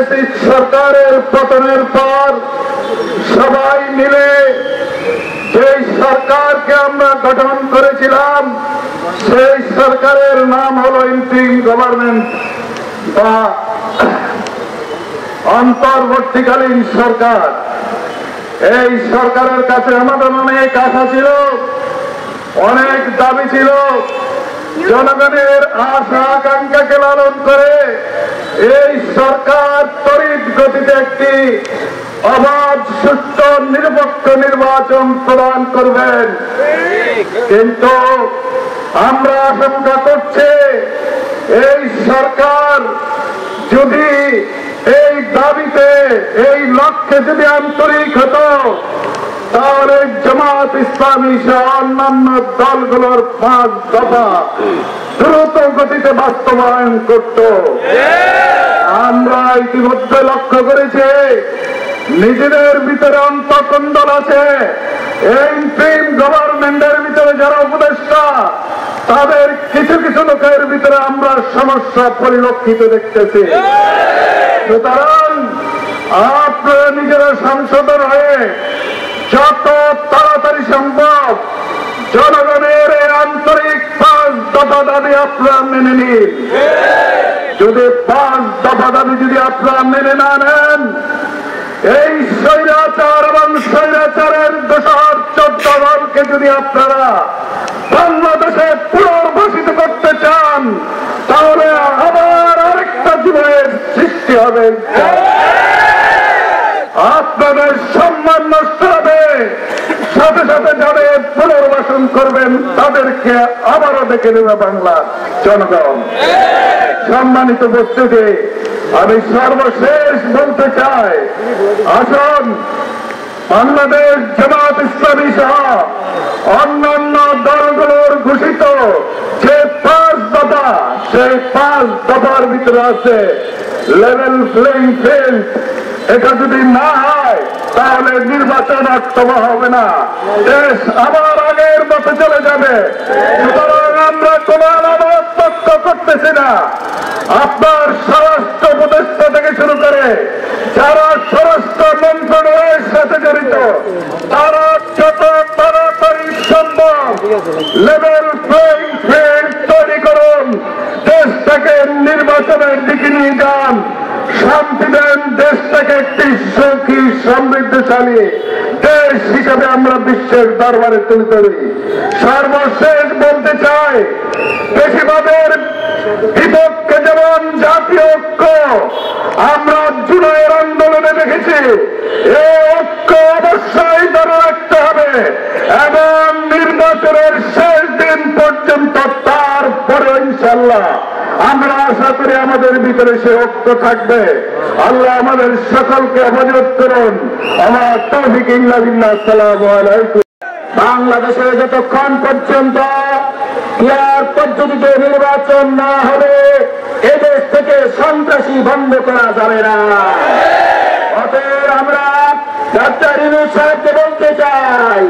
Fascist সরকারের পতনের পর সবাই মিলে যে সরকারকে আমরা গঠন করেছিলাম সেই সরকারের নাম হলো ইন্টারিম গভর্নমেন্ট বা অন্তর্বর্তীকালীন সরকার। এই সরকারের কাছে আমাদের অনেক আশা ছিল, অনেক দাবি ছিল। জনগণের আশা আকাঙ্ক্ষাকে লালন করে এই সরকার তড়িৎ গতিতে একটি অবাধ, সুষ্ঠু, নিরপেক্ষ নির্বাচন প্রদান করবেন। কিন্তু আমরা আশঙ্কা করছি এই সরকার যদি এই দাবিতে, এই লক্ষ্যে যদি আন্তরিক হতো তাহলে জামাত ইসলামী সহ অন্যান্য দলগুলোর 5 দফা দ্রুত গতিতে বাস্তবায়ন করত। আমরা ইতিমধ্যে লক্ষ্য করেছি নিজেদের ভিতরে অন্তর্কন্দল আছে। ইন্টারিম গভর্নমেন্টের ভিতরে যারা উপদেষ্টা তাদের কিছু কিছু লোকের ভিতরে আমরা সমস্যা পরিলক্ষিত দেখতেছি। সুতরাং আপনারা নিজেরা সংশোধন হয়ে যত তাড়াতাড়ি সম্ভব জনগণের এই আন্তরিক 5 দফা দাবি আপনারা মেনে নিন। যদি 5 দফা দাবি যদি আপনারা মেনে না নেন, এই স্বৈরাচার এবং স্বৈরাচারের দোষর 14 দলকে যদি আপনারা বাংলাদেশে পুনর্বাসিত করতে চান তাহলে আবার আরেকটা জীবনের সৃষ্টি হবে। আপনাদের সম্মান নষ্ট হবে, সাথে সাথে যাদের পুনর্বাসন করবেন তাদেরকে আবারও দেখে নেবে বাংলার জনগণ। সম্মানিত উপস্থিতি, আমি সর্বশেষ বলতে চাই, আসুন বাংলাদেশ জামাত ইসলামী সহ অন্যান্য দলগুলোর ঘোষিত যে 5 দফা, সেই 5 দফার ভিতরে আছে লেভেল প্লেইং ফিল্ড। এটা যদি না হয় তাহলে নির্বাচন অক্টোবর হবে না, দেশ আবার আগের মতো চলে যাবে। সুতরাং আমরা কোন আলামত তথ্য করতেছি না। আপনার স্বরাষ্ট্র উপদেষ্টা থেকে শুরু করে যারা স্বরাষ্ট্র মন্ত্রণালয়ের সাথে জড়িত তারা যত তাড়াতাড়ি সম্ভব লেভেল প্লেইং ফিল্ড তৈরি করুন, দেশটাকে নির্বাচনের দিকে নিয়ে যান, শান্তি দেন, দেশটাকে একটি সুখী সমৃদ্ধশালী দেশ হিসাবে আমরা বিশ্বের দরবারে তুলে ধরি। সর্বশেষ বলতে চাই, বেশিরভাগের বিপক্ষে যেমন জাতীয় ঐক্য আমরা জুলাইয়ের আন্দোলনে দেখেছি, এই ঐক্য অবশ্যই ধরে রাখতে হবে এবং নির্বাচনের শেষ দিন পর্যন্ত তারপরে ইনশাআল্লাহ আমরা আশা করি আমাদের ভিতরে সে ঐক্য থাকবে। আল্লাহ আমাদের সকলকে হেফাজত করুন। আমার তৌফিক ইল্লা বিল্লাহ। আসসালামু আলাইকুম। বাংলাদেশে যতক্ষণ পর্যন্ত ইয়ার পদ্ধতিতে নির্বাচন না হবে এদেশ থেকে সন্ত্রাসী বন্ধ করা যাবে না। অতএব আমরা ডক্টর ইউনূস সাহেবকে বলতে চাই,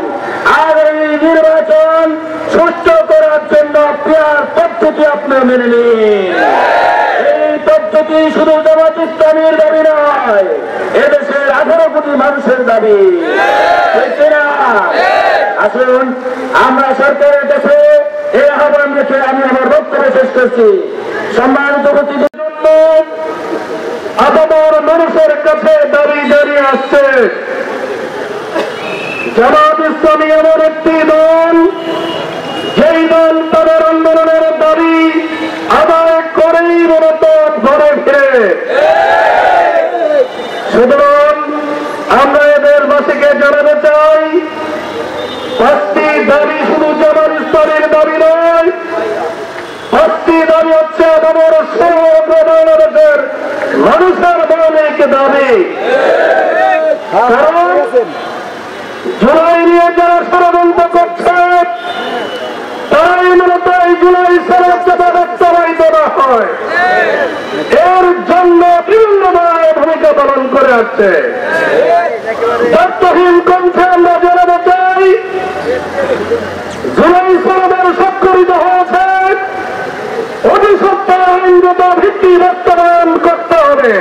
আগামী নির্বাচন সুষ্ঠু করার জন্য পিয়ার পদ্ধতি আপনারা মেনে নিন। এই পদ্ধতি শুধু জামাত ইসলামীর দাবি নয়, এদেশের 18 কোটি মানুষের দাবি। আসুন আমরা সরকারের কাছে এই আহ্বান রেখে আমি আমার বক্তব্য শেষ করছি। সম্মানিত অতিথির জন্য আপামর মানুষের কাছে দাঁড়িয়ে আসছে জামাত ইসলামী এমন একটি দল, যেই দল তাদের আন্দোলনের দাবি আদায় করেই মূলত ঘরে ফিরে। সুতরাং আমরা এদের বাসীকে জানাতে চাই, 5টি দাবি শুধু জামাত ইসলামীর দাবি নয়, 5টি দাবি হচ্ছে আমাদের সমগ্র বাংলাদেশের মানুষের মৌলিক দাবি। কারণ জুলাই নিয়ে যারা ষড়যন্ত্র করছে তারাই মূলত এই জুলাই সনদ যাতে বাস্তবায়িত না হয় এর জন্য বিভিন্নভাবে ভূমিকা পালন করে আসছে। তথ্যহীন কণ্ঠে আমরা জানাতে চাই, জুলাই সনদের স্বাক্ষরিত হয়েছে, অধিসত্ত্বা আইনগত ভিত্তি বাস্তবায়ন করতে হবে।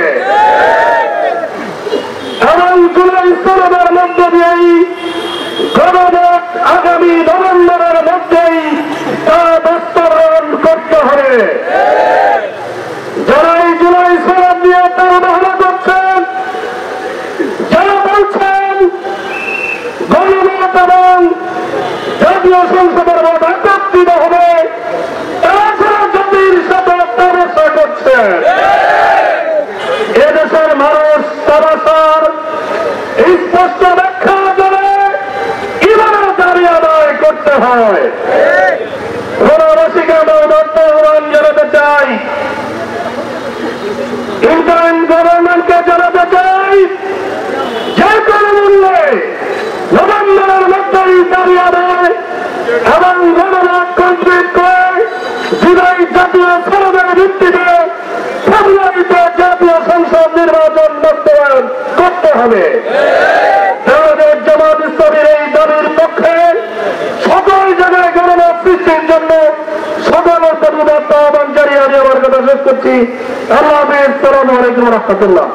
দেশের মানুষ তার স্পষ্ট ব্যাখ্যা করে কিভাবে দাবি আদায় করতে হয়। গণবাসীকে আমরা আহ্বান জানাতে চাই, ইন্টারিম গভর্নমেন্টকে জানাতে চাই, যে কোনো মূল্যে নভেম্বরের মধ্যেই দাবি আদায় এবং গণভোট কমপ্লিট করে জুলাই জাতীয় সনদের ভিত্তিতে ফেব্রুয়ারিতে জাতীয় সংসদ নির্বাচন বাস্তবায়ন করতে হবে। বাংলাদেশ জামাত ইসলামীর এই দাবির পক্ষে সকল জায়গায় গণভোট সৃষ্টির জন্য সকলের প্রতিবাদ আহ্বান জানিয়ে আমি আমার কথা শেষ করছি। আল্লাহ হাফেজ। আসসালামু আলাইকুম ওয়া রাহমাতুল্লাহ।